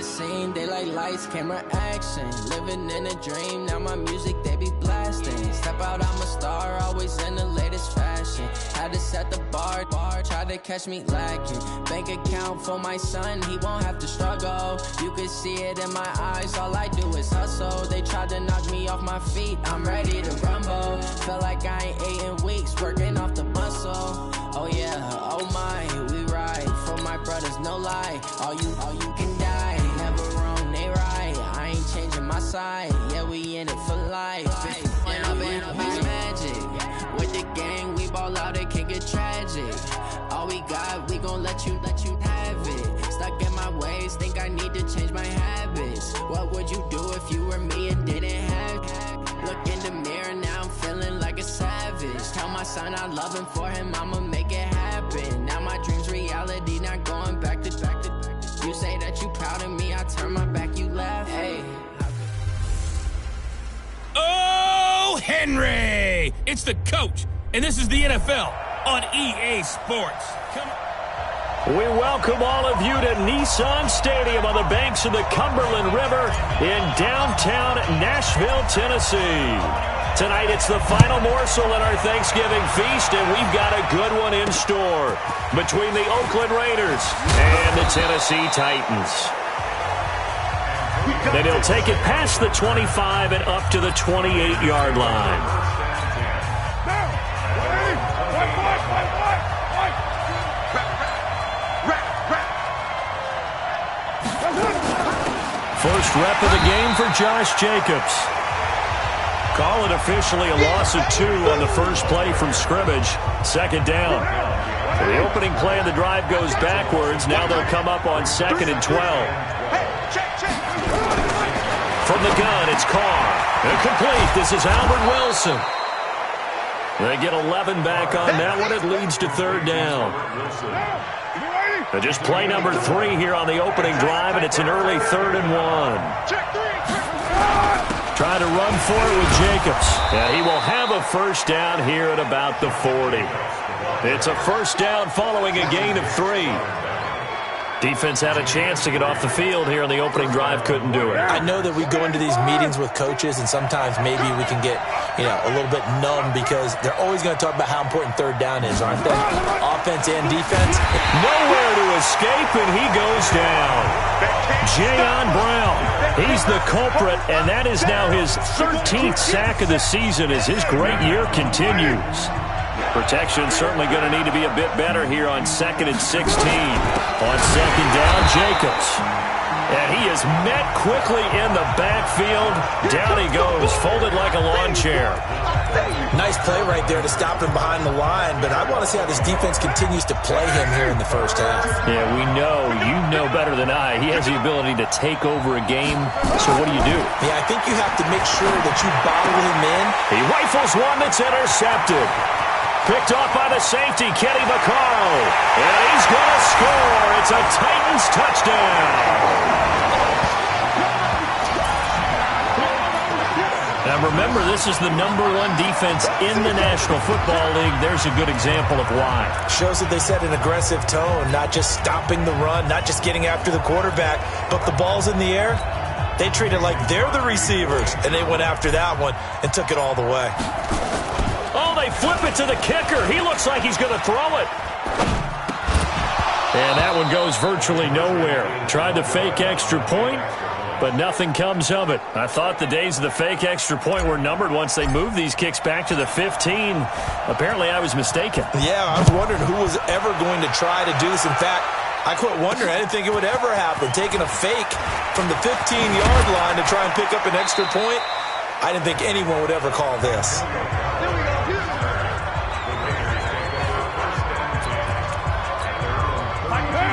the scene, they like lights, camera, action. Living in a dream, now my music they be blasting. Step out, I'm a star, always in the latest fashion. Had to set the bar, try to catch me lacking. Bank account for my son, he won't have to struggle. You can see it in my eyes, all I do is hustle. They tried to knock me off my feet, I'm ready to rumble. Felt like I ain't ate in weeks, working off the muscle. Oh yeah, oh my, we ride for my brothers, no lie. All you can die, never wrong, they right. I ain't changing my side, yeah, we in it for life. When I've been magic, with the gang, we ball out, it can get tragic. All we got, we gon' let you have it. Stuck in my ways, think I need to change my habits. What would you do if you were me and didn't have it? Look in the mirror, now I'm feeling like a savage. Tell my son I love him, for him I'ma make it happen. Now my dream's reality, not going back to. You say that you proud of me, I turn my back, you laugh. Hey. Oh, Henry! It's the coach, and this is the NFL on EA Sports. Come on. We welcome all of you to Nissan Stadium on the banks of the Cumberland River in downtown Nashville, Tennessee. Tonight it's the final morsel in our Thanksgiving feast, and we've got a good one in store between the Oakland Raiders and the Tennessee Titans. Then he'll take it past the 25 and up to the 28-yard line. First rep of the game for Josh Jacobs. Call it officially a loss of 2 on the first play from scrimmage. Second down. The opening play of the drive goes backwards. Now they'll come up on 2nd and 12. From the gun, it's Carr. Incomplete. This is Albert Wilson. They get 11 back on that one. It leads to 3rd down. Just play number 3 here on the opening drive, and it's an early 3rd and 1. Trying to run for it with Jacobs. And he will have a first down here at about the 40. It's a first down following a gain of 3. Defense had a chance to get off the field here on the opening drive, couldn't do it. I know that we go into these meetings with coaches, and sometimes maybe we can get, a little bit numb because they're always going to talk about how important 3rd down is, aren't they? Offense and defense. Nowhere to escape, and he goes down. Jayon Brown, he's the culprit, and that is now his 13th sack of the season as his great year continues. Protection certainly going to need to be a bit better here on 2nd and 16. On 2nd down, Jacobs. And he is met quickly in the backfield. Down he goes, folded like a lawn chair. Nice play right there to stop him behind the line, but I want to see how this defense continues to play him here in the first half. Yeah, you know better than I. He has the ability to take over a game, so what do you do? Yeah, I think you have to make sure that you bottle him in. He rifles one that's intercepted. Picked off by the safety, Kenny Vaccaro. And he's going to score. It's a Titans touchdown. Now remember, this is the #1 defense in the National Football League. There's a good example of why. Shows that they set an aggressive tone, not just stopping the run, not just getting after the quarterback, but the ball's in the air. They treat it like they're the receivers, and they went after that one and took it all the way. Oh, they flip it to the kicker. He looks like he's going to throw it. And that one goes virtually nowhere. Tried the fake extra point, but nothing comes of it. I thought the days of the fake extra point were numbered once they moved these kicks back to the 15. Apparently, I was mistaken. Yeah, I was wondering who was ever going to try to do this. In fact, I quit wondering. I didn't think it would ever happen. Taking a fake from the 15-yard line to try and pick up an extra point, I didn't think anyone would ever call this.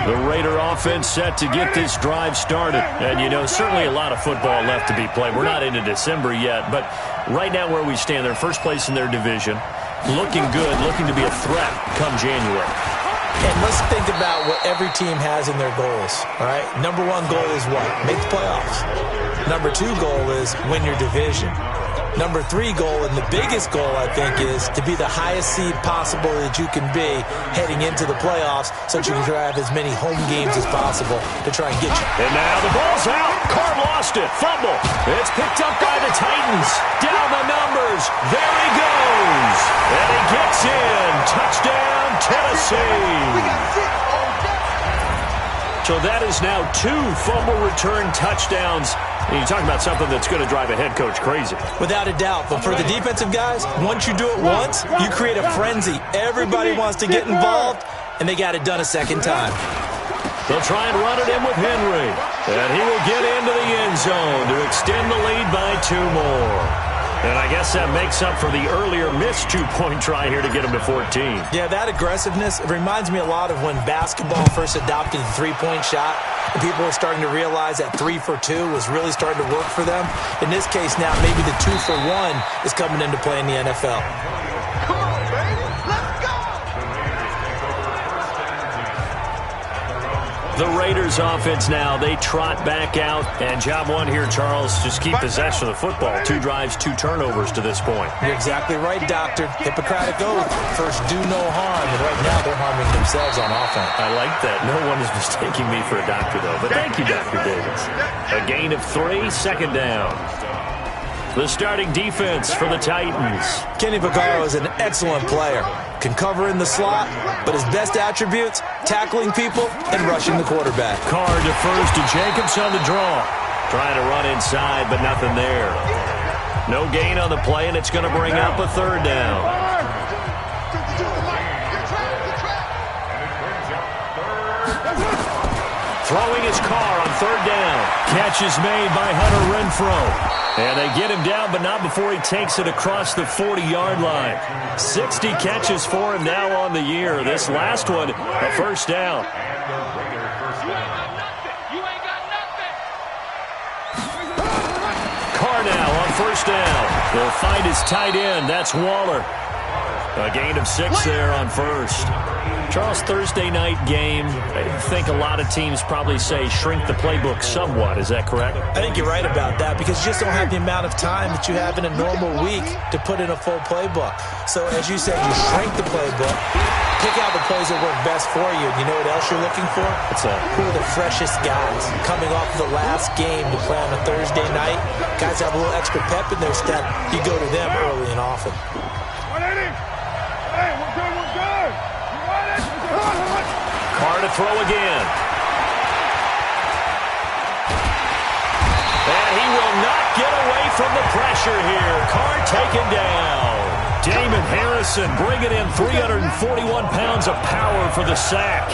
The Raider offense set to get this drive started. And, certainly a lot of football left to be played. We're not into December yet, but right now where we stand, they're first place in their division. Looking good, looking to be a threat come January. And let's think about what every team has in their goals, all right? #1 goal is what? Make the playoffs. #2 goal is win your division. Number 3 goal, and the biggest goal, I think, is to be the highest seed possible that you can be heading into the playoffs so that you can have as many home games as possible to try and get you. And now the ball's out. Carr lost it. Fumble. It's picked up by the Titans. Down the numbers. There he goes. And he gets in. Touchdown, Tennessee. So that is now 2 fumble return touchdowns. And you talk about something that's going to drive a head coach crazy. Without a doubt. But for the defensive guys, once you do it once, you create a frenzy. Everybody wants to get involved, and they got it done a second time. They'll try and run it in with Henry. And he will get into the end zone to extend the lead by 2 more. And I guess that makes up for the earlier missed 2-point try here to get him to 14. Yeah, that aggressiveness, it reminds me a lot of when basketball first adopted the 3-point shot. And people were starting to realize that 3 for 2 was really starting to work for them. In this case now, maybe the 2 for 1 is coming into play in the NFL. Come on, baby. Let's go. The Raiders offense now, they trot back out. And job one here, Charles, just keep possession of the football. 2 drives, 2 turnovers to this point. You're exactly right, Doctor. Hippocratic oath. First, do no harm. And right now, they're harming themselves on offense. I like that. No one is mistaking me for a doctor, though. But thank you, Dr. Davis. A gain of 3, second down. The starting defense for the Titans. Kenny Vaccaro is an excellent player. Can cover in the slot, but his best attributes, tackling people and rushing the quarterback. Carr defers to Jacobs on the draw. Trying to run inside, but nothing there. No gain on the play, and it's going to bring up a 3rd down. Throwing his Carr on 3rd down. Catch is made by Hunter Renfrow. And they get him down, but not before he takes it across the 40-yard line. 60 catches for him now on the year. This last one, a 1st down. Carr now on 1st down. They'll find his tight end. That's Waller. A gain of 6 there on 1st. Charles, Thursday night game, I think a lot of teams probably say shrink the playbook somewhat. Is that correct? I think you're right about that because you just don't have the amount of time that you have in a normal week to put in a full playbook. So as you said, you shrink the playbook, pick out the plays that work best for you. You know what else you're looking for? Who are the freshest guys coming off the last game to play on a Thursday night? Guys have a little extra pep in their step. You go to them early and often. Carr to throw again. And he will not get away from the pressure here. Carr taken down. Damon Harrison bringing in 341 pounds of power for the sack.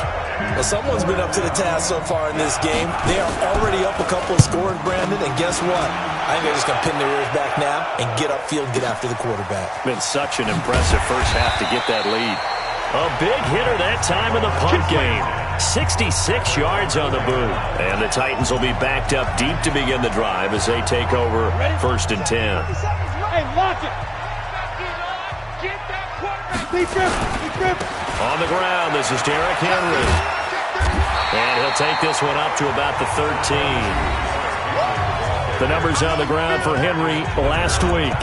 Well, someone's been up to the task so far in this game. They are already up a couple of scores, Brandon, and guess what? I think they're just going to pin their ears back now and get upfield and get after the quarterback. Been such an impressive first half to get that lead. A big hitter that time in the punt game. 66 yards on the boot. And the Titans will be backed up deep to begin the drive as they take over 1st and 10. Hey, watch it. Get that quarterback. On the ground, this is Derrick Henry. And he'll take this one up to about the 13. The numbers on the ground for Henry last week.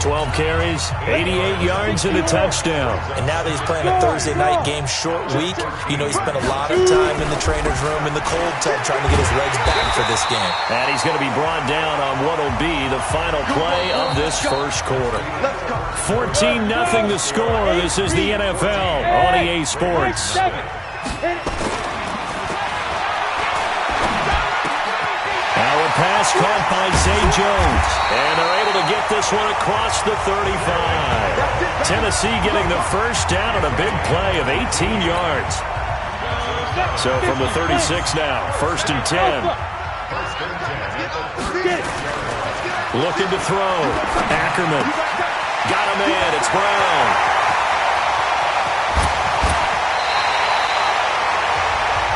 12 carries, 88 yards, and a touchdown. And now that he's playing a Thursday night game, short week, you know he spent a lot of time in the trainer's room in the cold tub trying to get his legs back for this game. And he's going to be brought down on what will be the final play of this first quarter. 14-0 the score. This is the NFL on EA Sports. Pass caught by Zay Jones. And they're able to get this one across the 35. Tennessee getting the first down on a big play of 18 yards. So from the 36 now, 1st and 10. Looking to throw. Ackerman. Got him in. It's Brown.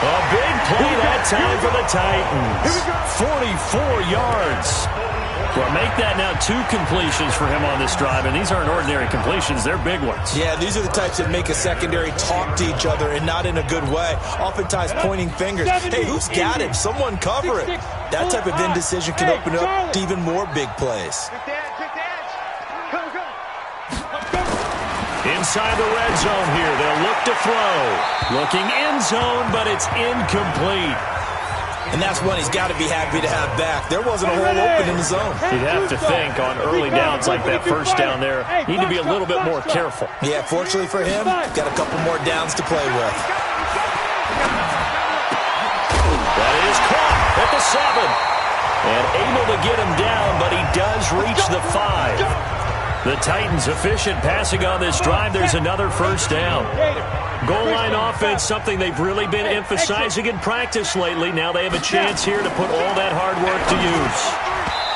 A big play that time for the Titans. 44 yards. Well, make that now 2 completions for him on this drive, and these aren't ordinary completions. They're big ones. Yeah, these are the types that make a secondary talk to each other and not in a good way. Oftentimes pointing fingers. Hey, who's got him? Someone cover it. That type of indecision can open up to even more big plays. Inside the red zone here. They'll look to throw. Looking end zone, but it's incomplete. And that's one he's got to be happy to have back. There wasn't a hole open in the zone. You'd have to think on early downs like that first down there, need to be a little bit more careful. Yeah, fortunately for him, got a couple more downs to play with. That is caught at the 7. And able to get him down, but he does reach the 5. The Titans efficient passing on this drive. There's another first down. Goal line offense, something they've really been emphasizing in practice lately. Now they have a chance here to put all that hard work to use.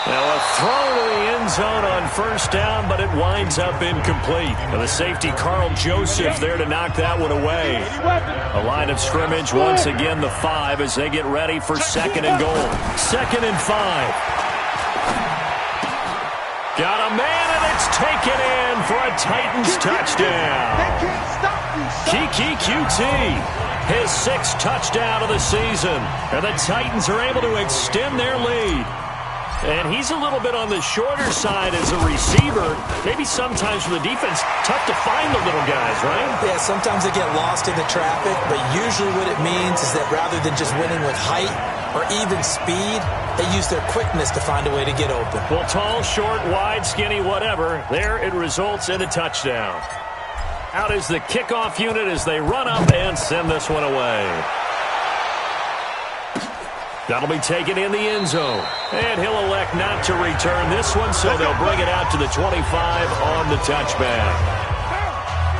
Now a throw to the end zone on first down, but it winds up incomplete. And the safety, Carl Joseph, there to knock that one away. A line of scrimmage, once again the 5 as they get ready for second and goal. 2nd and 5. Got a man, and it's taken in for a Titans touchdown. Keke Coutee, his 6th touchdown of the season. And the Titans are able to extend their lead. And he's a little bit on the shorter side as a receiver. Maybe sometimes for the defense, tough to find the little guys, right? Yeah, sometimes they get lost in the traffic, but usually what it means is that rather than just winning with height or even speed, they use their quickness to find a way to get open. Well, tall, short, wide, skinny, whatever, there it results in a touchdown. Out is the kickoff unit as they run up and send this one away. That'll be taken in the end zone. And he'll elect not to return this one, so they'll bring it out to the 25 on the touchback.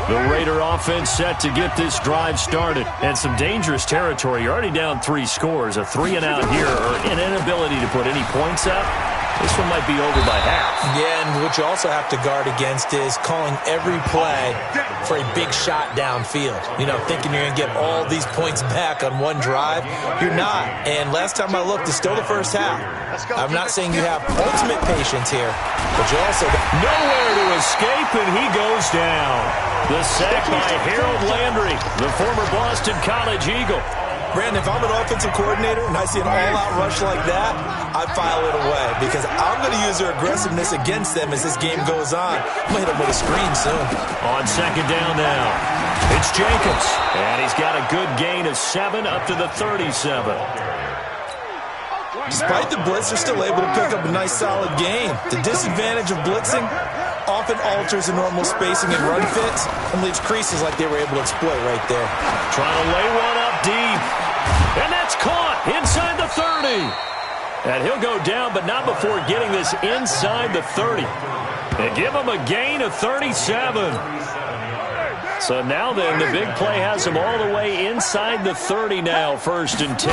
The Raider offense set to get this drive started. And some dangerous territory. You're already down 3 scores. A 3-and-out here, or an inability to put any points up. This one might be over by half. Yeah, and what you also have to guard against is calling every play for a big shot downfield. You know, thinking you're going to get all these points back on one drive. You're not. And last time I looked, it's still the first half. I'm not saying you have ultimate patience here, but you also... Nowhere to escape, and he goes down. The sack by Harold Landry, the former Boston College Eagle. Brandon, if I'm an offensive coordinator and I see an all-out rush like that, I file it away because I'm going to use their aggressiveness against them as this game goes on. I'm going to hit them with a screen soon. On second down now, it's Jacobs, and he's got a good gain of 7 up to the 37. Despite the blitz, they're still able to pick up a nice, solid gain. The disadvantage of blitzing often alters the normal spacing and run fits and leaves creases like they were able to exploit right there. Trying to lay one up deep. And that's caught inside the 30. And he'll go down, but not before getting this inside the 30. And give him a gain of 37. So now then, the big play has him all the way inside the 30 now, 1st and 10.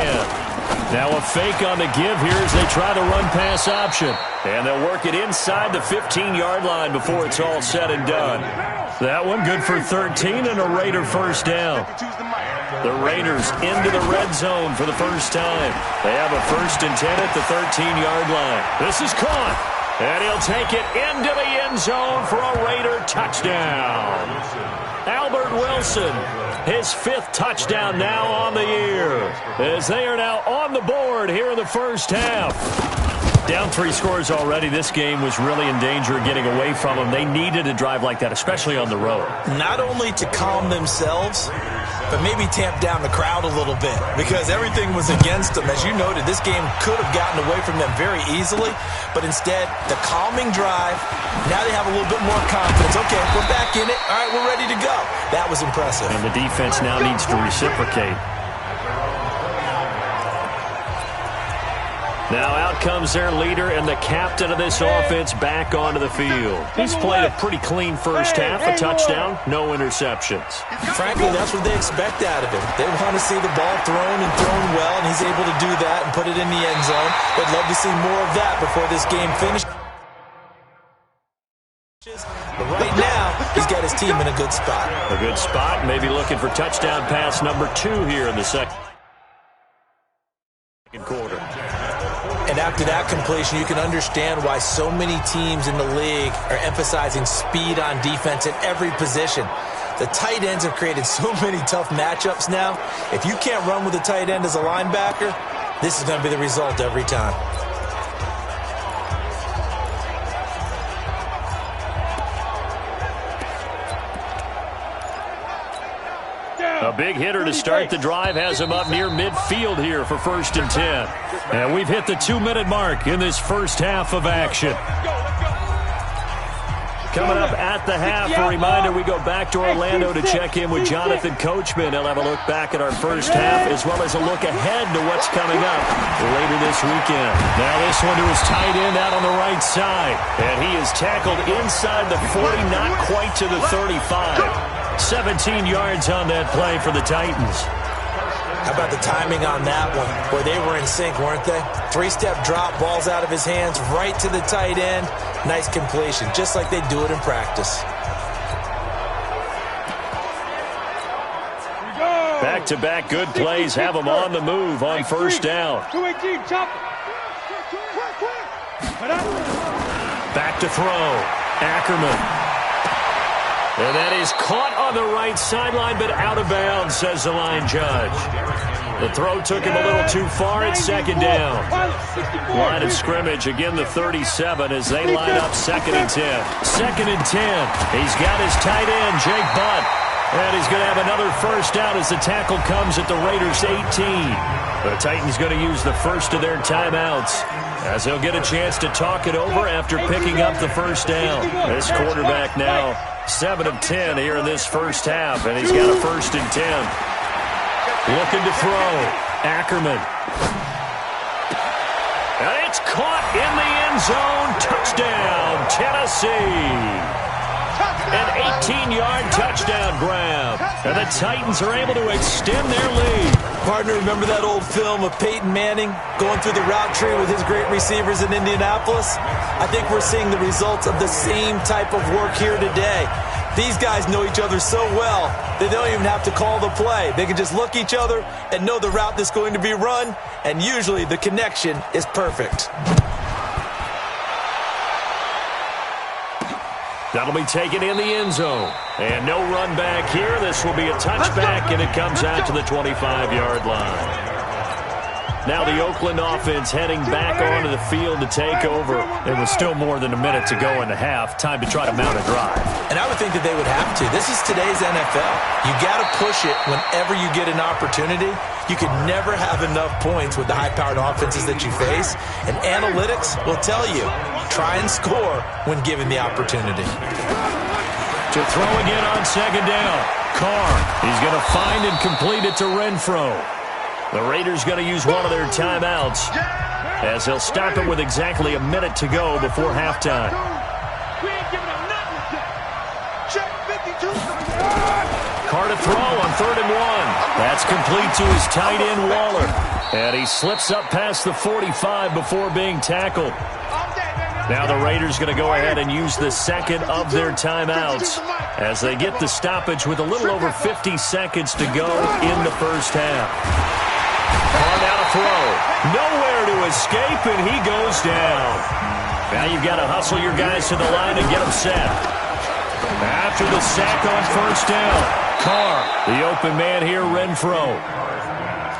Now a fake on the give here as they try the run-pass option. And they'll work it inside the 15-yard line before it's all said and done. That one good for 13 and a Raider first down. The Raiders into the red zone for the first time. They have a 1st and 10 at the 13-yard line. This is caught. And he'll take it into the end zone for a Raider touchdown. Albert Wilson, his 5th touchdown now on the year, as they are now on the board here in the first half. Down 3 scores already. This game was really in danger of getting away from them. They needed a drive like that, especially on the road. Not only to calm themselves, but maybe tamp down the crowd a little bit because everything was against them. As you noted, this game could have gotten away from them very easily, but instead, the calming drive, now they have a little bit more confidence. Okay, we're back in it. All right, we're ready to go. That was impressive. And the defense now needs to reciprocate. Now out comes their leader and the captain of this offense back onto the field. He's played a pretty clean first half, a touchdown, no interceptions. Frankly, that's what they expect out of him. They want to see the ball thrown and thrown well, and he's able to do that and put it in the end zone. They'd love to see more of that before this game finishes. But right now, he's got his team in a good spot. A good spot, maybe looking for touchdown pass number 2 here in the second quarter. And after that completion, you can understand why so many teams in the league are emphasizing speed on defense at every position. The tight ends have created so many tough matchups now. If you can't run with a tight end as a linebacker, this is going to be the result every time. A big hitter to start the drive has him up near midfield here for 1st and 10. And we've hit the 2-minute mark in this first half of action. Coming up at the half, a reminder, we go back to Orlando to check in with Jonathan Coachman. He'll have a look back at our first half as well as a look ahead to what's coming up later this weekend. Now this one to his tight end out on the right side. And he is tackled inside the 40, not quite to the 35. 17 yards on that play for the Titans. How about the timing on that one? Boy, they were in sync, weren't they? 3-step drop, balls out of his hands, right to the tight end. Nice completion, just like they do it in practice. Back-to-back good plays have them on the move on 1st down. Back to throw. Ackerman. And that is caught on the right sideline, but out of bounds, says the line judge. The throw took him a little too far at 2nd down. Line of scrimmage, again the 37 as they line up 2nd and 10. 2nd and 10. He's got his tight end, Jake Butt. And he's going to have another 1st down as the tackle comes at the Raiders' 18. The Titans going to use the first of their timeouts as they'll get a chance to talk it over after picking up the 1st down. This quarterback now 7 of 10 here in this first half, and he's got a 1st and 10. Looking to throw. Ackerman. And it's caught in the end zone. Touchdown, Tennessee. An 18-yard touchdown grab. And the Titans are able to extend their lead. Partner, remember that old film of Peyton Manning going through the route tree with his great receivers in Indianapolis? I think we're seeing the results of the same type of work here today. These guys know each other so well that they don't even have to call the play. They can just look each other and know the route that's going to be run, and usually the connection is perfect. That'll be taken in the end zone. And no run back here. This will be a touchback, and it comes out to the 25-yard line. Now the Oakland offense heading back onto the field to take over. It was still more than a minute to go in the half. Time to try to mount a drive. And I would think that they would have to. This is today's NFL. You got to push it whenever you get an opportunity. You can never have enough points with the high-powered offenses that you face. And analytics will tell you, try and score when given the opportunity. To throw again on 2nd down. Carr. He's going to find and complete it to Renfro. The Raiders going to use one of their timeouts as they'll stop it with exactly a minute to go before halftime. Carr to throw on 3rd and 1. That's complete to his tight end, Waller. And he slips up past the 45 before being tackled. Now the Raiders going to go ahead and use the 2nd of their timeouts as they get the stoppage with a little over 50 seconds to go in the first half. Carr now to throw. Nowhere to escape, and he goes down. Now you've got to hustle your guys to the line and get them set. After the sack on 1st down, Carr, the open man here, Renfro.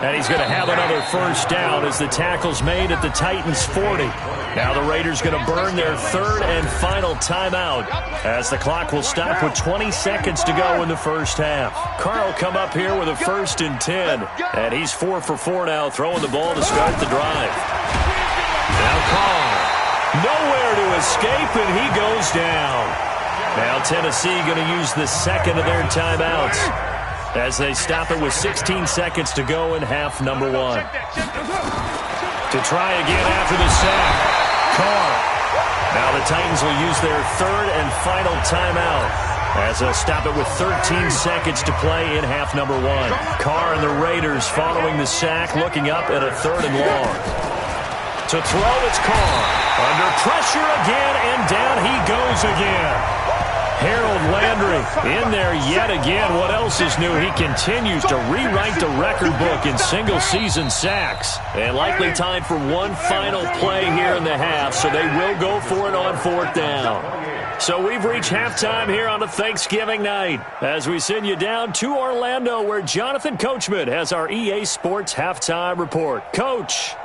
And he's going to have another 1st down as the tackle's made at the Titans' 40. Now the Raiders going to burn their 3rd and final timeout as the clock will stop with 20 seconds to go in the first half. Carr will come up here with a 1st and 10. And he's 4 for 4 now, throwing the ball to start the drive. Now Carr. Nowhere to escape, and he goes down. Now Tennessee going to use the 2nd of their timeouts as they stop it with 16 seconds to go in half number 1. To try again after the sack. Carr. Now the Titans will use their 3rd and final timeout as they'll stop it with 13 seconds to play in half number 1. Carr and the Raiders following the sack, looking up at a 3rd and long. To throw, it's Carr. Under pressure again, and down he goes again. Harold Landry in there yet again. What else is new? He continues to rewrite the record book in single-season sacks. And likely time for one final play here in the half, so they will go for it on 4th down. So we've reached halftime here on a Thanksgiving night as we send you down to Orlando where Jonathan Coachman has our EA Sports Halftime Report. Coach.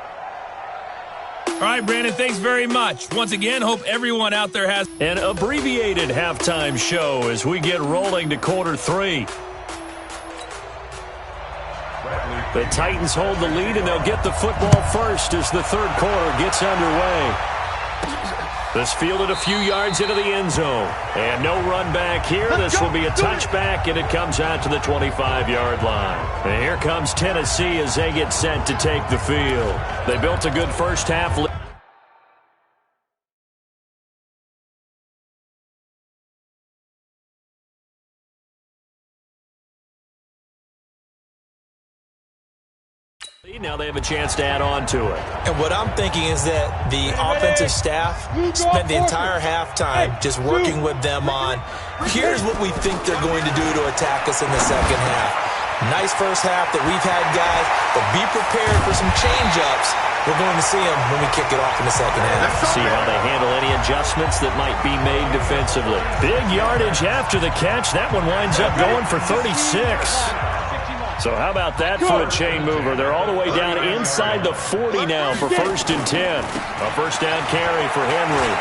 All right, Brandon, thanks very much. Once again, hope everyone out there has an abbreviated halftime show as we get rolling to quarter 3. The Titans hold the lead, and they'll get the football first as the third quarter gets underway. This fielded a few yards into the end zone. And no run back here. This will be a touchback, and it comes out to the 25-yard line. And here comes Tennessee as they get set to take the field. They built a good first half lead. Now they have a chance to add on to it. And what I'm thinking is that the offensive staff spent the entire halftime just working with them on, here's what we think they're going to do to attack us in the second half. Nice first half that we've had, guys, but be prepared for some change-ups. We're going to see them when we kick it off in the second half. See how they handle any adjustments that might be made defensively. Big yardage after the catch. That one winds up going for 36. So how about that for a chain mover? They're all the way down inside the 40 now for 1st and 10. A first down carry for Henry.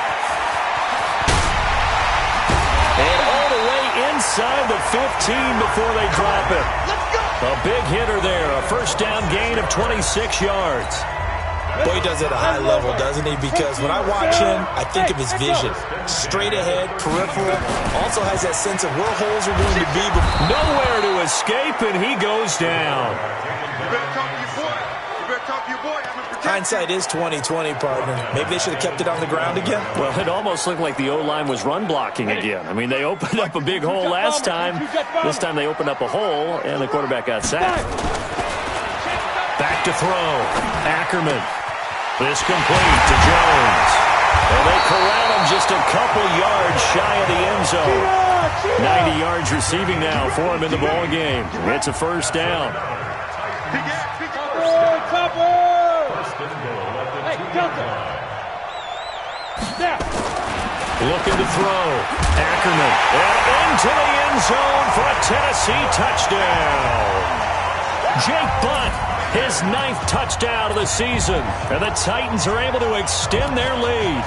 And all the way inside the 15 before they drop it. A big hitter there. A first down gain of 26 yards. Boy, he does it at a high level, doesn't he? Because when I watch him, I think of his vision. Straight ahead, peripheral. Also has that sense of where holes are going to be. Nowhere to escape, and he goes down. You better talk to your boy. You better talk to your boy. Hindsight is 20/20, partner. Maybe they should have kept it on the ground again. Well, it almost looked like the O-line was run blocking again. I mean, they opened up a big hole last time. This time they opened up a hole, and the quarterback got sacked. Back to throw. Ackerman. This complete to Jones. And they corral him just a couple yards shy of the end zone. 90 yards receiving now for him in the ball game. It's a first down. Looking to throw. Ackerman. And into the end zone for a Tennessee touchdown. Jake Butt. His 9th touchdown of the season. And the Titans are able to extend their lead.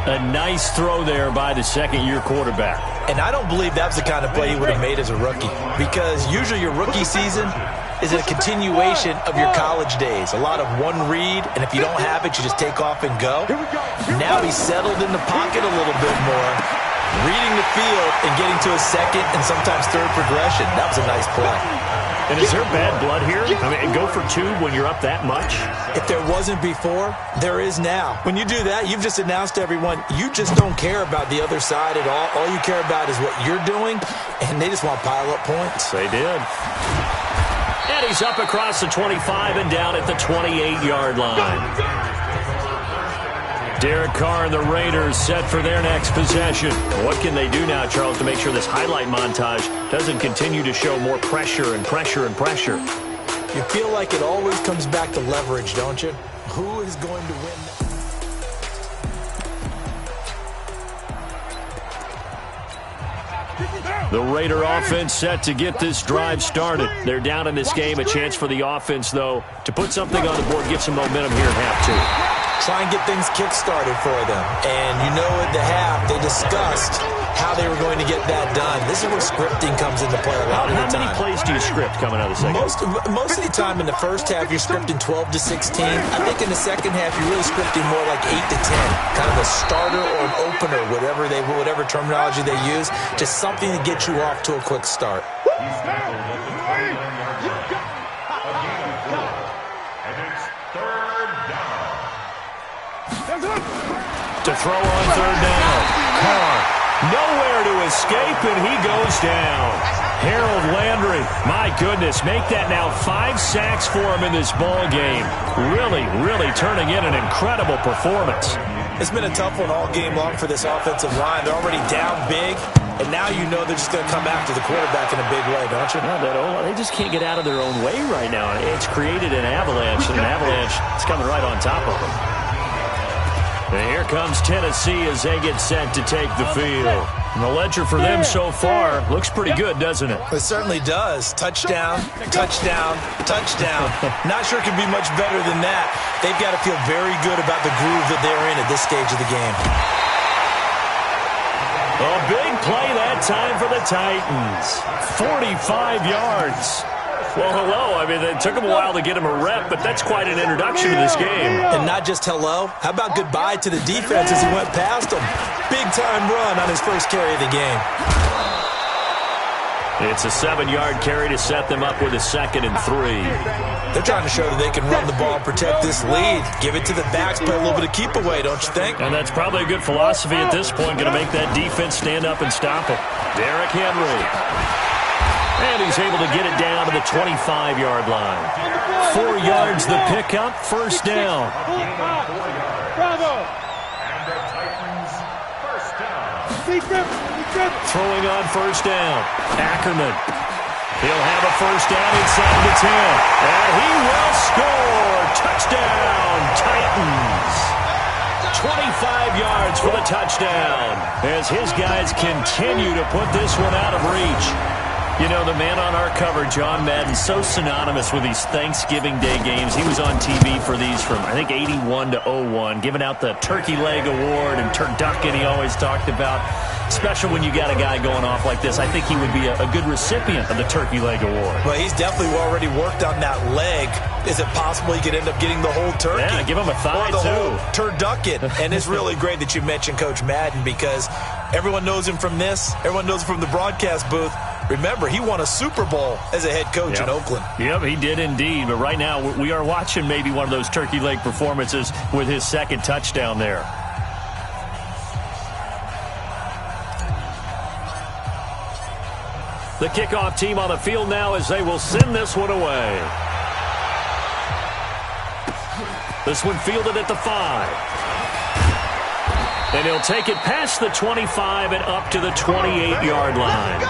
A nice throw there by the second-year quarterback. And I don't believe that was the kind of play he would have made as a rookie. Because usually your rookie season is a continuation of your college days. A lot of one read, and if you don't have it, you just take off and go. Now he's settled in the pocket a little bit more, reading the field and getting to a second and sometimes third progression. That was a nice play. And is there bad blood here? I mean, go for 2 when you're up that much? If there wasn't before, there is now. When you do that, you've just announced to everyone, you just don't care about the other side at all. All you care about is what you're doing, and they just want to pile up points. They did. And he's up across the 25 and down at the 28-yard line. Derek Carr and the Raiders set for their next possession. What can they do now, Charles, to make sure this highlight montage doesn't continue to show more pressure and pressure and pressure? You feel like it always comes back to leverage, don't you? Who is going to win? The Raider offense set to get this drive started. They're down in this game. A chance for the offense, though, to put something on the board, get some momentum here in half 2. Try and get things kick-started for them. And you know at the half, they discussed how they were going to get that done. This is where scripting comes into play a lot of the time. How many plays do you script coming out of the second? Most of the time in the first half, you're scripting 12 to 16. I think in the second half, you're really scripting more like 8 to 10. Kind of a starter or an opener, whatever terminology they use. Just something to get you off to a quick start. To throw on third down. Carr, nowhere to escape, and he goes down. Harold Landry, my goodness, make that now 5 sacks for him in this ball game. Really, really turning in an incredible performance. It's been a tough one all game long for this offensive line. They're already down big, and now you know they're just going to come after the quarterback in a big way, don't you? No, they just can't get out of their own way right now. It's created an avalanche, and an avalanche is coming right on top of them. And here comes Tennessee as they get set to take the field. And the ledger for them so far looks pretty good, doesn't it? It certainly does. Touchdown, touchdown, touchdown. Not sure it could be much better than that. They've got to feel very good about the groove that they're in at this stage of the game. A big play that time for the Titans. 45 yards. Well, hello. I mean, it took him a while to get him a rep, but that's quite an introduction to this game. And not just hello. How about goodbye to the defense as he went past him? Big-time run on his first carry of the game. It's a 7-yard carry to set them up with a 2nd and 3. They're trying to show that they can run the ball and protect this lead. Give it to the backs, play a little bit of keep away, don't you think? And that's probably a good philosophy at this point, going to make that defense stand up and stop it. Derrick Henry. And he's able to get it down to the 25-yard line. 4 yards the pickup, first down. Throwing on first down. Ackerman. He'll have a first down inside the 10. And he will score. Touchdown, Titans. 25 yards for the touchdown as his guys continue to put this one out of reach. You know, the man on our cover, John Madden, so synonymous with these Thanksgiving Day games. He was on TV for these from, I think, 81 to 01, giving out the Turkey Leg Award and turducken he always talked about. Special when you got a guy going off like this. I think he would be a good recipient of the Turkey Leg Award. Well, he's definitely already worked on that leg. Is it possible he could end up getting the whole turkey? Yeah, give him a thigh, or the too. whole turducken. And it's really great that you mentioned Coach Madden because everyone knows him from this. Everyone knows him from the broadcast booth. Remember, he won a Super Bowl as a head coach in Oakland. Yep, he did indeed. But right now, we are watching maybe one of those turkey leg performances with his 2nd touchdown there. The kickoff team on the field now as they will send this one away. This one fielded at the 5. And he'll take it past the 25 and up to the 28-yard line.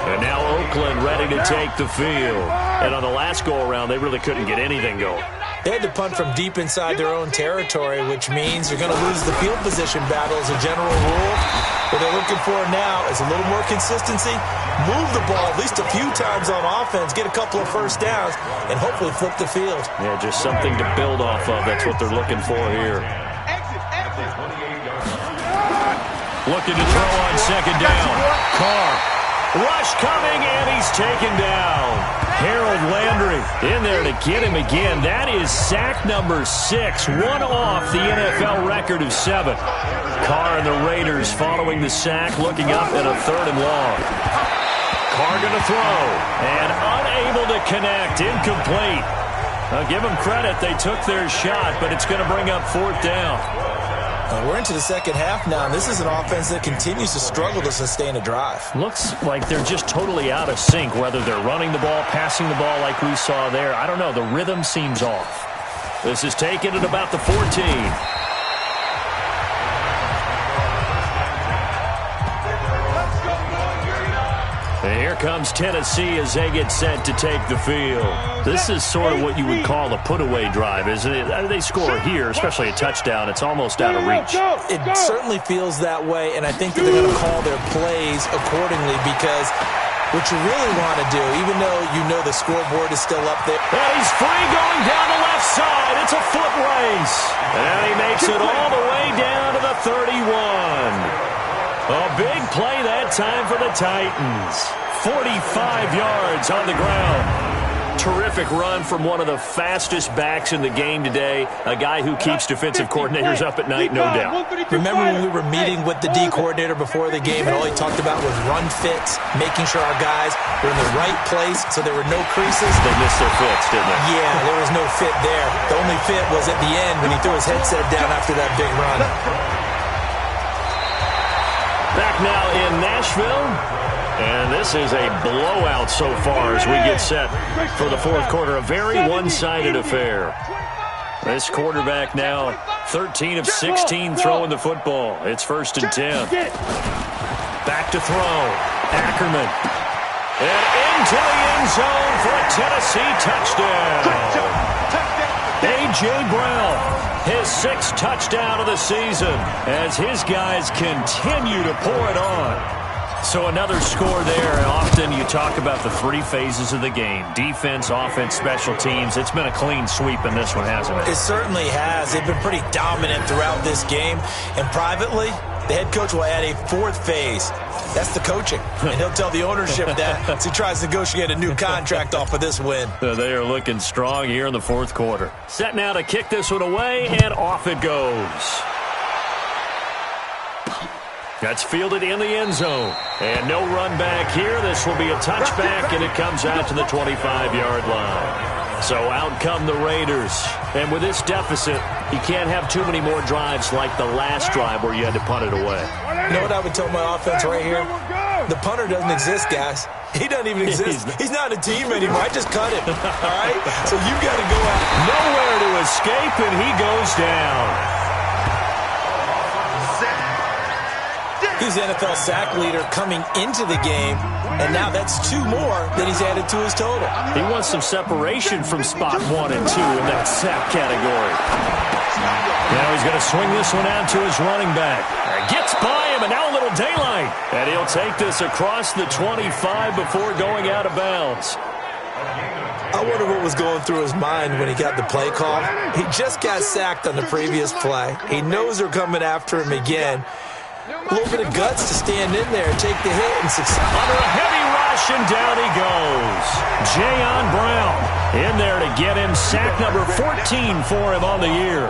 And now Oakland ready to take the field. And on the last go-around, they really couldn't get anything going. They had to punt from deep inside their own territory, which means you're going to lose the field position battle as a general rule. What they're looking for now is a little more consistency, move the ball at least a few times on offense, get a couple of first downs, and hopefully flip the field. Yeah, just something to build off of. That's what they're looking for here. Looking to throw on 2nd down. Carr. Rush coming, and he's taken down. Harold Landry in there to get him again. That is sack number 6, one off the NFL record of 7. Carr and the Raiders following the sack, looking up at a 3rd and long. Carr going to throw, and unable to connect, incomplete. I'll give them credit. They took their shot, but it's going to bring up 4th down. We're into the second half now, and this is an offense that continues to struggle to sustain a drive. Looks like they're just totally out of sync, whether they're running the ball, passing the ball like we saw there. I don't know. The rhythm seems off. This is taken at about the 14. And here comes Tennessee as they get set to take the field. This is sort of what you would call a put-away drive, isn't it? They score here, especially a touchdown. It's almost out of reach. It certainly feels that way, and I think that they're going to call their plays accordingly because what you really want to do, even though you know the scoreboard is still up there. And he's free going down the left side. It's a foot race. And he makes it all the way down to the 31. A big play that time for the Titans. 45 yards on the ground. Terrific run from one of the fastest backs in the game today. A guy who keeps defensive coordinators up at night, no doubt. Remember when we were meeting with the D coordinator before the game and all he talked about was run fits, making sure our guys were in the right place so there were no creases? They missed their fits, didn't they? Yeah, there was no fit there. The only fit was at the end when he threw his headset down after that big run. Back now in Nashville, and this is a blowout so far as we get set for the 4th quarter. A very one-sided affair. This quarterback now 13 of 16 throwing the football. It's 1st and 10. Back to throw. Ackerman. And into the end zone for a Tennessee touchdown. A.J. Brown. His 6th touchdown of the season as his guys continue to pour it on. So another score there. And often you talk about the 3 phases of the game. Defense, offense, special teams. It's been a clean sweep in this one, hasn't it? It certainly has. They've been pretty dominant throughout this game. And privately, the head coach will add a fourth phase. That's the coaching. And he'll tell the ownership that as he tries to negotiate a new contract off of this win. They are looking strong here in the fourth quarter. Set now to kick this one away, and off it goes. That's fielded in the end zone. And no run back here. This will be a touchback, and it comes out to the 25-yard line. So out come the Raiders. And with this deficit, you can't have too many more drives like the last drive where you had to punt it away. You know what I would tell my offense right here? The punter doesn't exist, guys. He doesn't even exist. He's not a team anymore. I just cut him. All right? So you got to go out. Nowhere to escape, and he goes down. He's the NFL sack leader coming into the game, and now that's 2 more that he's added to his total. He wants some separation from spot 1 and 2 in that sack category. Now he's going to swing this one out to his running back. Gets by him, and now a little daylight. And he'll take this across the 25 before going out of bounds. I wonder what was going through his mind when he got the play call. He just got sacked on the previous play. He knows they're coming after him again. A little bit of guts to stand in there, take the hit, and succeed. Under a heavy rush, and down he goes. Jayon Brown in there to get him sack number 14 for him on the year.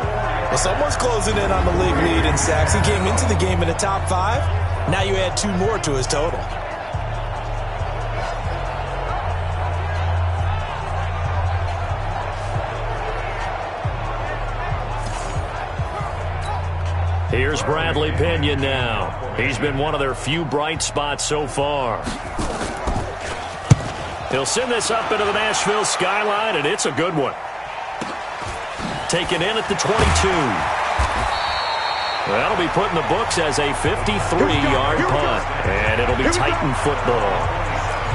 Well, someone's closing in on the league lead in sacks. He came into the game in the top 5. Now you add 2 more to his total. Here's Bradley Pinion now. He's been one of their few bright spots so far. He'll send this up into the Nashville skyline, and it's a good one. Taken in at the 22. That'll be put in the books as a 53-yard punt, and it'll be Titan football.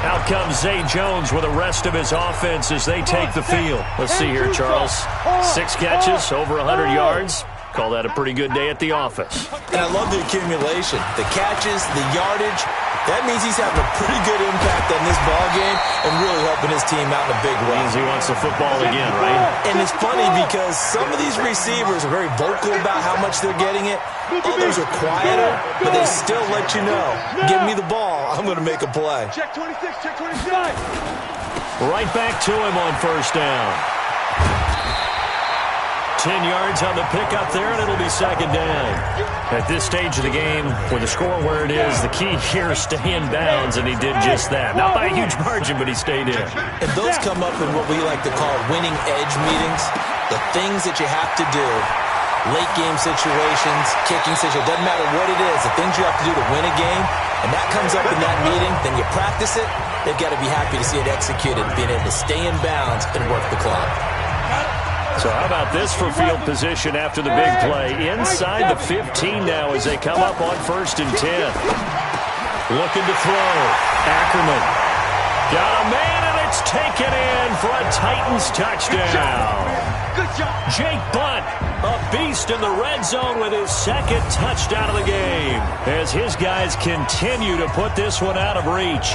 Out comes Zay Jones with the rest of his offense as they take the field. Let's see here, Charles. 6 catches, over 100 yards. Call that a pretty good day at the office. And I love the accumulation, the catches, the yardage. That means he's having a pretty good impact on this ball game and really helping his team out in a big way. Means he wants the football again, right? And it's funny because some of these receivers are very vocal about how much they're getting it. Others are quieter, but they still let you know, give me the ball, I'm going to make a play. Check 26, check 26. Right back to him on first down. 10 yards on the pickup there, and it'll be second down. At this stage of the game, with the score where it is, the key here is stay in bounds, and he did just that. Not by a huge margin, but he stayed in. And those come up in what we like to call winning edge meetings. The things that you have to do, late game situations, kicking situations, doesn't matter what it is, the things you have to do to win a game, and that comes up in that meeting, then you practice it, they've got to be happy to see it executed, being able to stay in bounds and work the clock. So how about this for field position after the big play? Inside the 15 now as they come up on 1st and 10. Looking to throw. Ackerman. Got a man, and it's taken in for a Titans touchdown. Jake Bunt, a beast in the red zone with his 2nd touchdown of the game as his guys continue to put this one out of reach.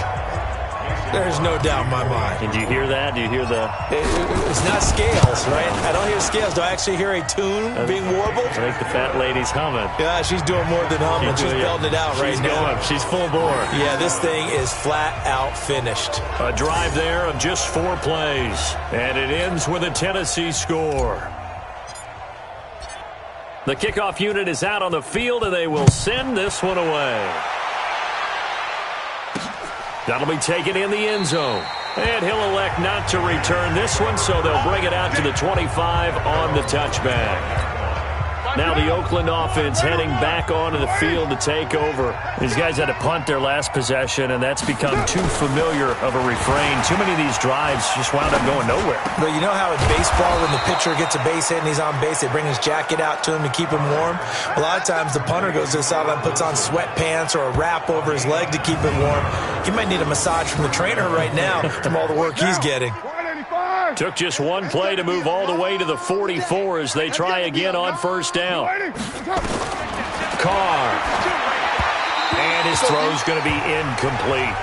There's no doubt in my mind. Did you hear that? Do you hear the... It's not scales, right? I don't hear scales. Do I actually hear a tune being warbled? I think the fat lady's humming. Yeah, she's doing more than humming. She's belting it out right now. She's full bore. Yeah, this thing is flat out finished. A drive there of just 4 plays. And it ends with a Tennessee score. The kickoff unit is out on the field, and they will send this one away. That'll be taken in the end zone. And he'll elect not to return this one, so they'll bring it out to the 25 on the touchback. Now the Oakland offense heading back onto the field to take over. These guys had to punt their last possession, and that's become too familiar of a refrain. Too many of these drives just wound up going nowhere. But you know how in baseball, when the pitcher gets a base hit and he's on base, they bring his jacket out to him to keep him warm? A lot of times the punter goes to the sideline, puts on sweatpants or a wrap over his leg to keep him warm. He might need a massage from the trainer right now from all the work he's getting. Took just 1 play to move all the way to the 44 as they try again on first down. Carr. And his throw's going to be incomplete.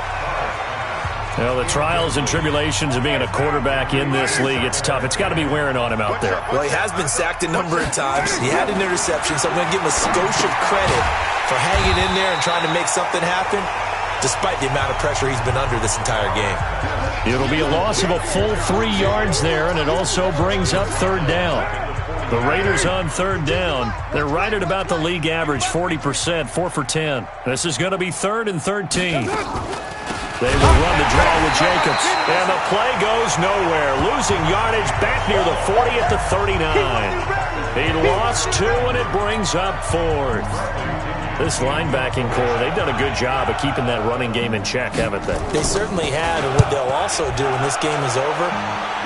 Well, the trials and tribulations of being a quarterback in this league, it's tough. It's got to be wearing on him out there. Well, he has been sacked a number of times. He had an interception, so I'm going to give him a skosh of credit for hanging in there and trying to make something happen, despite the amount of pressure he's been under this entire game. It'll be a loss of a full 3 yards there, and it also brings up third down. The Raiders on third down. They're right at about the league average, 40%, 4 for 10. This is going to be 3rd and 13. They will run the draw with Jacobs. And the play goes nowhere. Losing yardage back near the 40 at the 39. He lost 2, and it brings up 4th. This linebacking core, they've done a good job of keeping that running game in check, haven't they? They certainly have, and what they'll also do when this game is over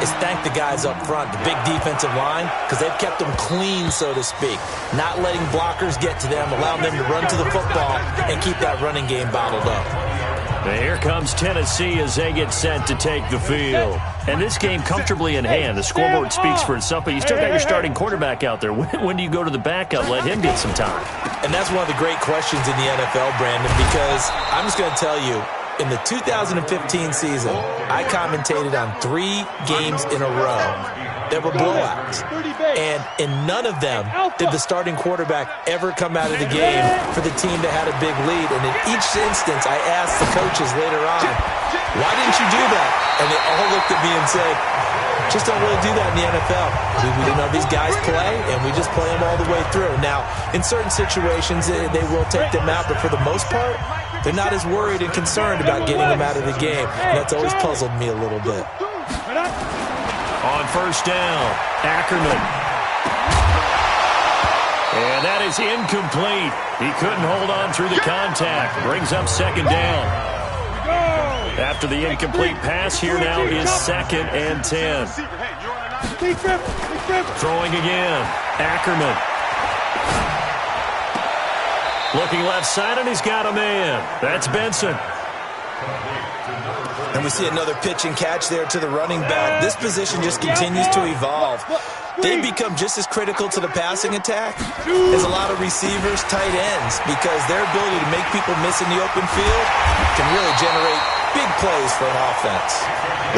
is thank the guys up front, the big defensive line, because they've kept them clean, so to speak. Not letting blockers get to them, allowing them to run to the football and keep that running game bottled up. And here comes Tennessee as they get set to take the field. And this game comfortably in hand. The scoreboard speaks for itself, but you still got your starting quarterback out there. When do you go to the backup? Let him get some time. And that's one of the great questions in the NFL, Brandon, because I'm just going to tell you, in the 2015 season, I commentated on 3 games in a row that were blowouts. And in none of them did the starting quarterback ever come out of the game for the team that had a big lead. And in each instance, I asked the coaches later on, why didn't you do that? And they all looked at me and said, just don't really do that in the NFL. We know these guys play, and we just play them all the way through. Now, in certain situations, they will take them out, but for the most part, they're not as worried and concerned about getting them out of the game. And that's always puzzled me a little bit. On first down, Ackerman. And that is incomplete. He couldn't hold on through the contact. Brings up second down. After the incomplete pass, here now is 2nd and 10. Throwing again, Ackerman. Looking left side, and he's got a man. That's Benson. And we see another pitch and catch there to the running back. This position just continues to evolve. They become just as critical to the passing attack as a lot of receivers, tight ends, because their ability to make people miss in the open field can really generate big plays for an offense.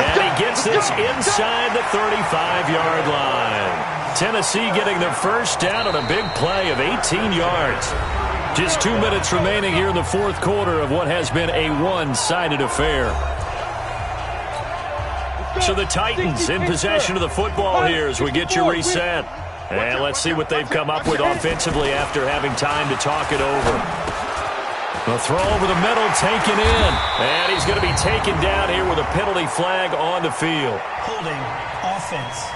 And he gets this inside the 35-yard line. Tennessee getting their first down on a big play of 18 yards. Just 2 minutes remaining here in the fourth quarter of what has been a one-sided affair. So the Titans in possession of the football here as we get you reset. And let's see what they've come up with offensively after having time to talk it over. A throw over the middle, taken in. And he's going to be taken down here with a penalty flag on the field. Holding offense.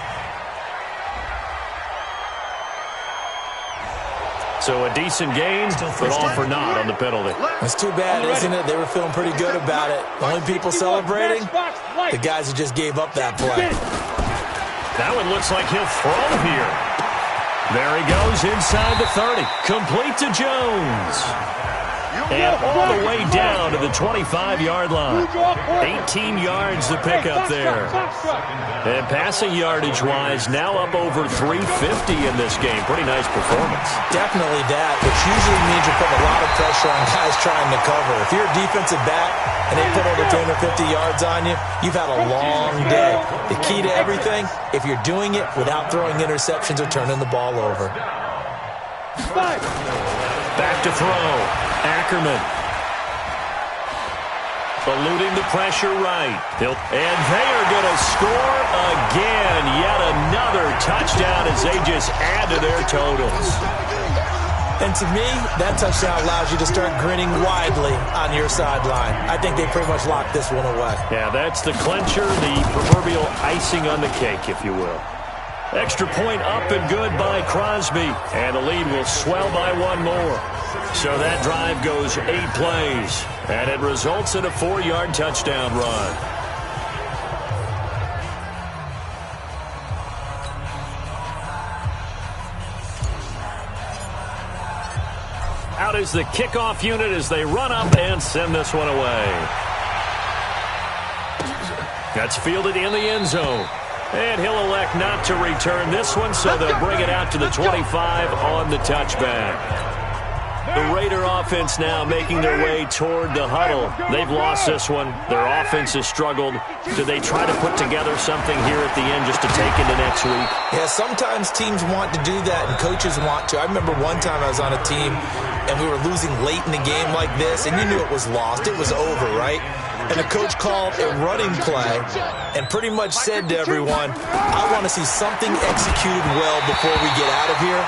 So a decent gain, but all for naught on the penalty. It's too bad, isn't it? They were feeling pretty good about it. The only people celebrating, the guys who just gave up that play. That one looks like he'll throw here. There he goes inside the 30. Complete to Jones. And all the way down to the 25-yard line. 18 yards to pick up there. And passing yardage-wise, now up over 350 in this game. Pretty nice performance. Definitely that, which usually means you're putting a lot of pressure on guys trying to cover. If you're a defensive back and they put over 350 yards on you, you've had a long day. The key to everything, if you're doing it without throwing interceptions or turning the ball over. Back to throw. Ackerman. Eluding the pressure right. And they are going to score again. Yet another touchdown as they just add to their totals. And to me, that touchdown allows you to start grinning widely on your sideline. I think they pretty much locked this one away. Yeah, that's the clincher, the proverbial icing on the cake, if you will. Extra point up and good by Crosby. And the lead will swell by one more. So that drive goes 8 plays. And it results in a 4-yard touchdown run. Out is the kickoff unit as they run up and send this one away. That's fielded in the end zone. And he'll elect not to return this one, so they'll bring it out to the 25 on the touchback. The Raider offense now making their way toward the huddle. They've lost this one. Their offense has struggled. Do they try to put together something here at the end just to take into next week? Yeah, sometimes teams want to do that and coaches want to. I remember one time I was on a team and we were losing late in the game like this, and you knew it was lost. It was over, right? And the coach called a running play and pretty much said to everyone, I want to see something executed well before we get out of here.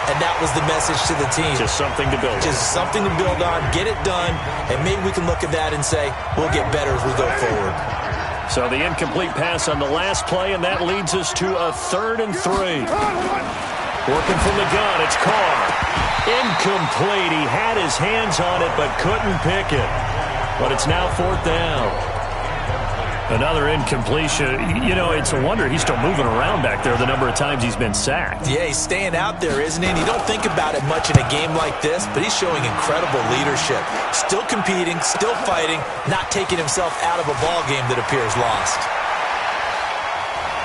And that was the message to the team. Just something to build on. Just something to build on, get it done, and maybe we can look at that and say, we'll get better as we go forward. So the incomplete pass on the last play, and that leads us to a 3rd and 3. Working from the gun, it's Carr. Incomplete. He had his hands on it but couldn't pick it. But it's now 4th down. Another incompletion. You know, it's a wonder he's still moving around back there the number of times he's been sacked. Yeah, he's staying out there, isn't he? And you don't think about it much in a game like this, but he's showing incredible leadership. Still competing, still fighting, not taking himself out of a ball game that appears lost.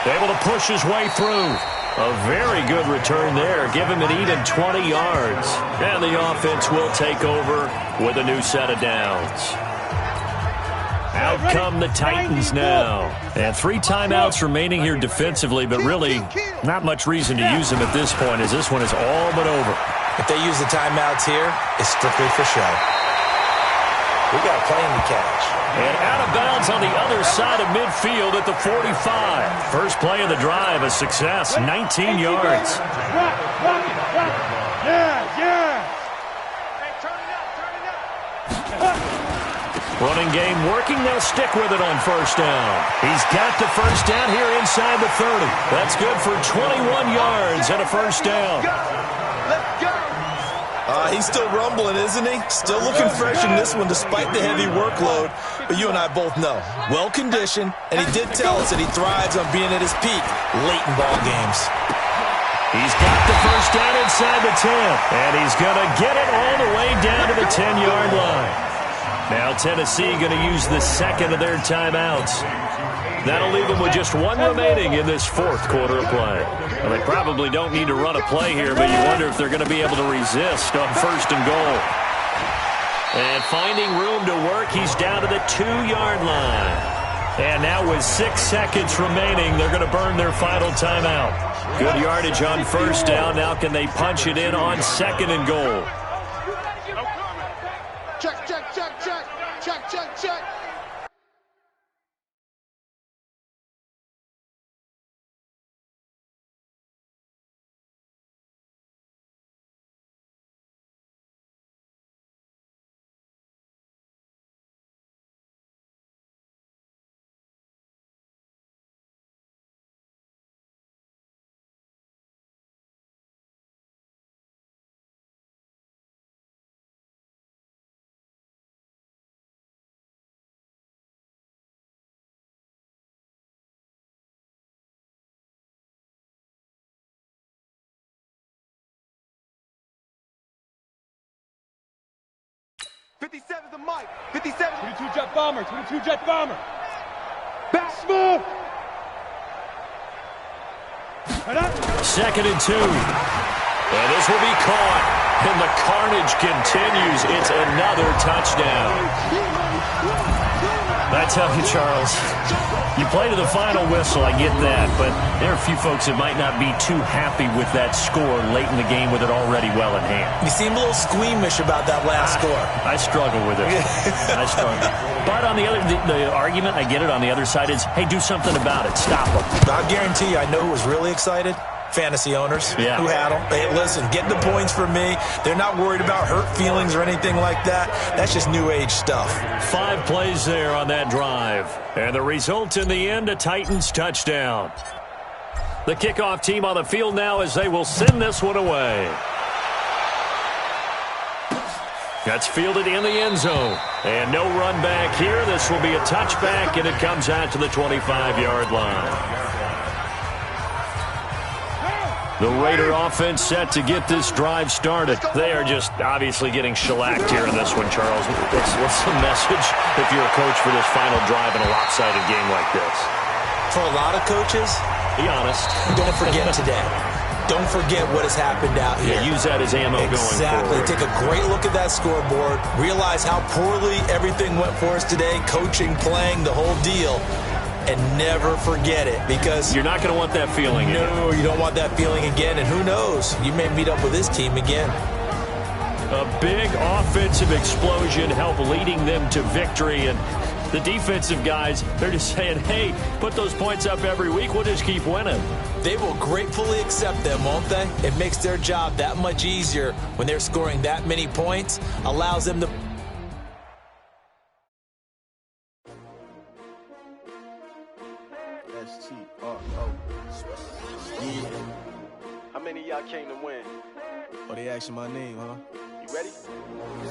Able to push his way through. A very good return there. Give him an even 20 yards. And the offense will take over with a new set of downs. Out come the Titans now. And 3 timeouts remaining here defensively, but really not much reason to use them at this point as this one is all but over. If they use the timeouts here, it's strictly for show. We got a plane to catch. And out of bounds on the other side of midfield at the 45. First play of the drive, a success, 19 yards. Running game working. They'll stick with it on 1st down. He's got the 1st down here inside the 30. That's good for 21 yards and a 1st down. Let's go. He's still rumbling, isn't he? Still looking fresh in this one despite the heavy workload. But you and I both know, well-conditioned, and he did tell us that he thrives on being at his peak late in ball games. He's got the 1st down inside the 10, and he's going to get it all the way down to the 10-yard line. Now Tennessee going to use the 2nd of their timeouts. That'll leave them with just 1 remaining in this 4th quarter of play. Well, they probably don't need to run a play here, but you wonder if they're going to be able to resist on 1st and goal. And finding room to work, he's down to the 2-yard line. And now with 6 seconds remaining, they're going to burn their final timeout. Good yardage on 1st down. Now can they punch it in on 2nd and goal? Check, check, check, check. Check, check, check. '57's the mic. 57. 22 jet bomber. 22 jet bomber. Back smooth. 2nd and 2. And this will be caught. And the carnage continues. It's another touchdown. I tell you, Charles, you play to the final whistle, I get that, but there are a few folks that might not be too happy with that score late in the game with it already well in hand. You seem a little squeamish about that last score. I struggle with it. I struggle. But on the other, the argument, I get it, on the other side is, hey, do something about it. Stop them. I guarantee you, I know who was really excited. Fantasy owners who had them. Hey, listen, get the points for me. They're not worried about hurt feelings or anything like that. That's just new age stuff. 5 plays there on that drive. And the result in the end, a Titans touchdown. The kickoff team on the field now as they will send this one away. That's fielded in the end zone. And no run back here. This will be a touchback, and it comes out to the 25-yard line. The Raider offense set to get this drive started. They are just obviously getting shellacked here in this one, Charles. What's the message if you're a coach for this final drive in a lopsided game like this? For a lot of coaches, be honest. Don't forget today. don't forget what has happened out here. Yeah, use that as ammo going forward. Exactly. Take a great look at that scoreboard. Realize how poorly everything went for us today, coaching, playing, the whole deal. And never forget it, because you're not going to want that feeling again. No, you don't want that feeling again. And who knows? You may meet up with this team again. A big offensive explosion helped leading them to victory. And the defensive guys, they're just saying, hey, put those points up every week. We'll just keep winning. They will gratefully accept them, won't they? It makes their job that much easier when they're scoring that many points. Allows them to... S-T-R-O. Yeah. How many of y'all came to win? Oh, they asking my name, huh? You ready?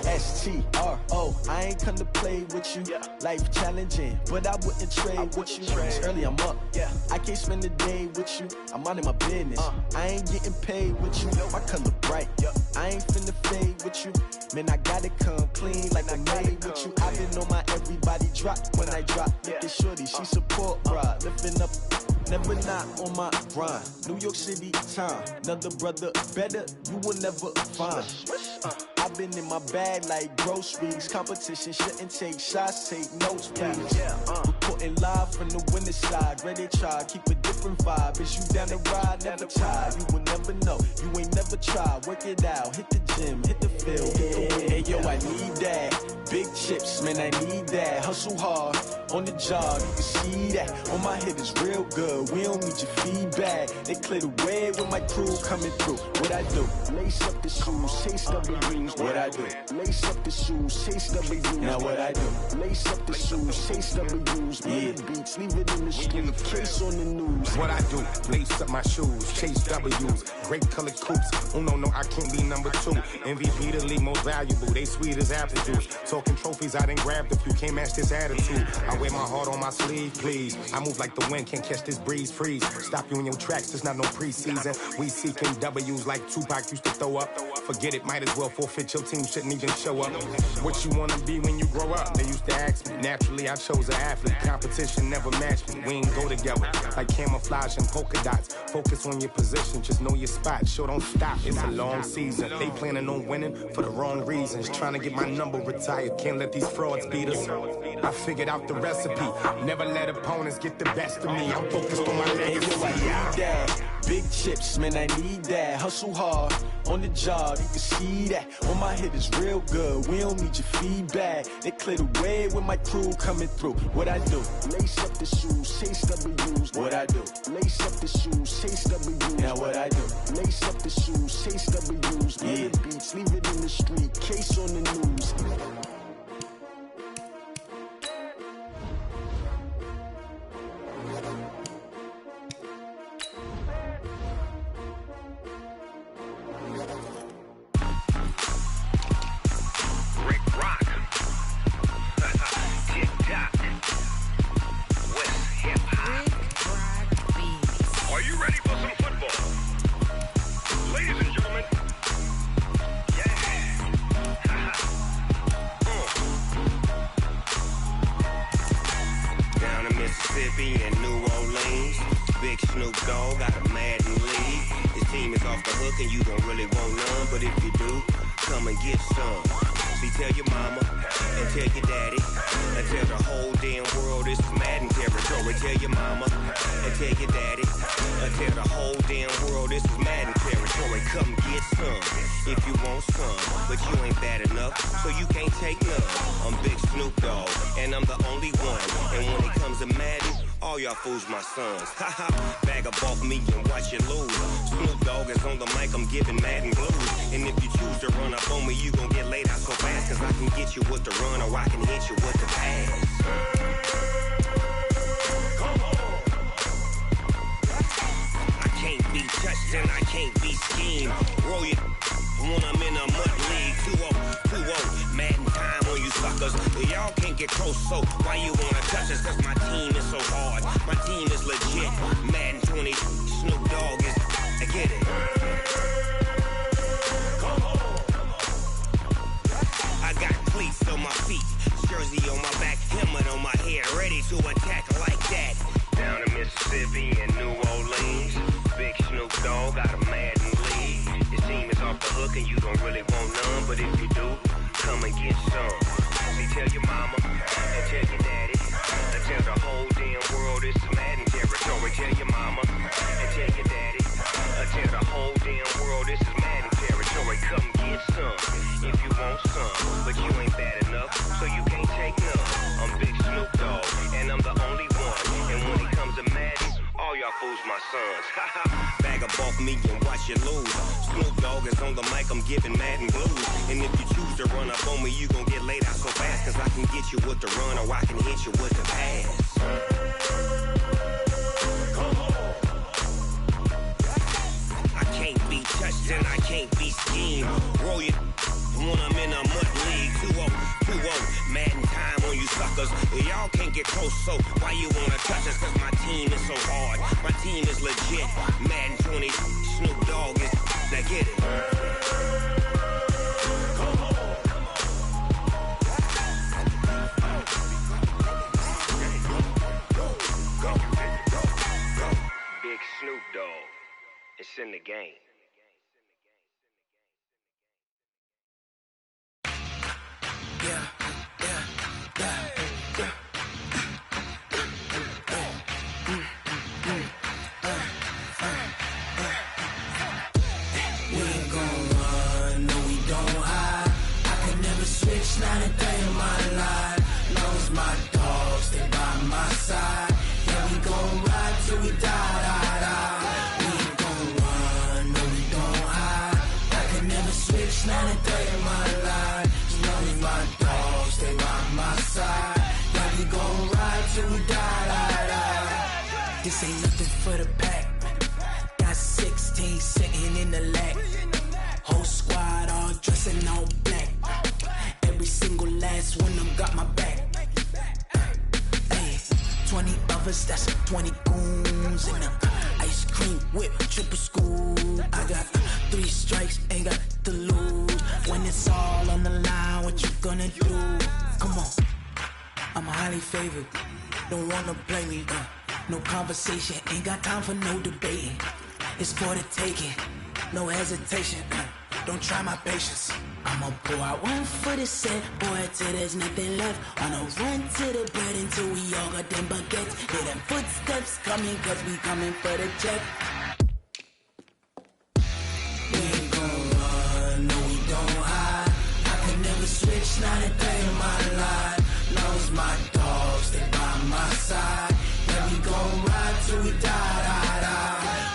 S-T-R-O. I ain't come to play with you. Yeah. Life challenging, but I wouldn't trade with you. It's early, I'm up. Yeah. I can't spend the day with you. I'm minding my business. I ain't getting paid with you. My color bright. Yeah. I ain't finna fade with you. Man, I gotta come clean like I'm made with you. I've been on my everybody drop when I drop. Look at shorty, she support ride. Lifting up, never not on my grind. New York City time. Another brother better, you will never find. I've been in my bag like groceries. Competition shouldn't take shots, take notes, please. Reporting live from the winning side. Ready to try, keep a different vibe. Is you down the ride, never tired. You will never know, you ain't never tried. Work it out, hit the gym, hit the field, hit the wind. Hey yo, I need that. Big chips, man, I need that. Hustle hard, on the job, you can see that. On my head is real good, we don't need your feedback. They clear the way with my crew coming through. What I do? Lace up the shoes, chase W's. What I do? Lace up the shoes, chase W's. Now what I do? Lace up the shoes, chase W's. Yeah, beats, leave it in the street, case on the news. What I do? Lace up my shoes, chase W's. Great colored coops. Oh no, I can't be number 2. MVP the league most valuable. They sweet as apple juice. Talking trophies, I done grabbed a few. Can't match this attitude. I wear my heart on my sleeve, please. I move like the wind, can't catch this breeze. Freeze. Stop you in your tracks. There's not no preseason. We seeking W's like Tupac used to throw up. Forget it, might as well forfeit. Your team shouldn't even show up. What you wanna be when you grow up? They used to ask me. Naturally, I chose an athlete. Competition never matched me. We ain't go together like camouflage and polka dots. Focus on your position, just know your spot. Sure, don't stop. It's a long season. They planning on winning for the wrong reasons. Trying to get my number retired. Can't let these frauds beat us. I figured out the recipe. Never let opponents get the best of me. I'm focused on my legacy. I need that. Big chips, man, I need that. Hustle hard, on the job, you can see that. On my head is real good, we don't need your feedback. They clear the way with my crew coming through. What I do? Lace up the shoes, chase W's. What I do? Lace up the shoes, chase W's. Now what I do? Lace up the shoes, chase W's. Yeah, beats, leave it in the street, case on the news. In New Orleans, Big Snoop Dogg got a Madden league. His team is off the hook and you don't really want none, but if you do, come and get some. See, tell your mama and tell your daddy and tell the whole damn world this is Madden territory. Tell your mama and tell your daddy and tell the whole damn world this is Madden territory. Come get some if you want some, but you ain't bad enough, so you can't take none. I'm Big Snoop Dogg and I'm the only one, and when it comes to Madden, all y'all fools my sons. Haha, bag up off me and watch you lose. Snoop Dogg is on the mic, I'm giving Madden blues. And if you choose to run up on me, you gon' get laid out so fast, cause I can get you with the run or I can hit you with the pass. I can't be touched and I can't be schemed. Roll it when I'm in a mud league. 2-0, Madden time on you suckers. Y'all can't get close, so why you wanna touch us? Cause my team is so hard, my team is legit. Madden 20, Snoop Dogg is, I get it. I got cleats on my feet, jersey on my back, helmet on my head, ready to attack like that. Down in Mississippi and New Orleans, Big Snoop Dogg got a Madden hook and you don't really want none. But if you do, come and get some. See, tell your mama and tell your daddy. And tell the whole damn world it's Madden territory. Tell your mama and tell your daddy. And tell the whole damn world this is Madden territory. Come get some if you want some. But you ain't bad enough, so you can't take none. I'm Big Snoop Dogg, and I'm the only one. And when it comes to Madden, all y'all fools my sons. Bag up off me and watch you lose. Snoop Dogg is on the mic, I'm giving Madden blues. And if you choose to run up on me, you gon' get laid out so fast. Cause I can get you with the run or I can hit you with the pass. Come on. I can't be touched and I can't be schemed. Roll you when I'm in a mud league. 2-0, Madden time on you suckers. Y'all can't get close, so why you wanna touch us? Cause my team is so hard. My team is legit. Madden 20, Snoop Dogg is. Now get it. Come on. Go. Big Snoop Dogg. It's in the game. Not a day in my life. Knows my dogs, stay by my side. Yeah, we gon' ride till we die. We ain't gon' run, no, we don't hide. I can never switch, not a day in my life. Knows my dogs, stay by my side. Yeah, we gon' ride till we die. This ain't nothing for the pack. Got 16 sitting in the lap. Whole squad all dressing all black. Every single last one of them got my back. Hey, 20 of us, that's 20 goons. And ice cream whip, triple scoop. I got 3 strikes, ain't got to lose. When it's all on the line, what you gonna do? Come on, I'm highly favored. Don't wanna play me, no conversation. Ain't got time for no debating. It's for the taking, no hesitation. Don't try my patience. I'ma pour out one for the set, boy, till there's nothing left. On a run to the bread until we all got them baguettes. Hear them footsteps coming, cause we coming for the check. We ain't gon' run, no, we don't hide. I can never switch, not a day in my life. Knows my dogs, stay by my side. Yeah, we gon' ride till we die.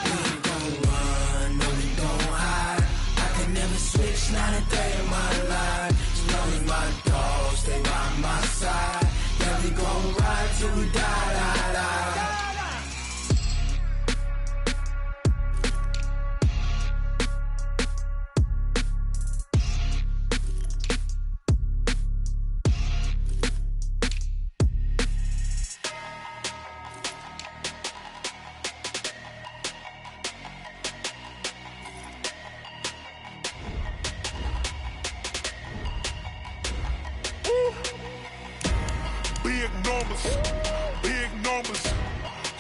We ain't gon' run, no, we don't hide. I can never switch, not a day in my life. Knows my dogs, stay by my side. Yeah, we gon' ride till we die. Big numbers,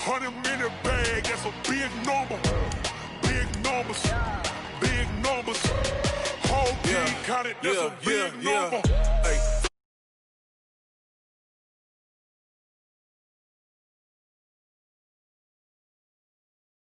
100-minute bag, that's a big number. Big numbers, whole team counted, that's a big number.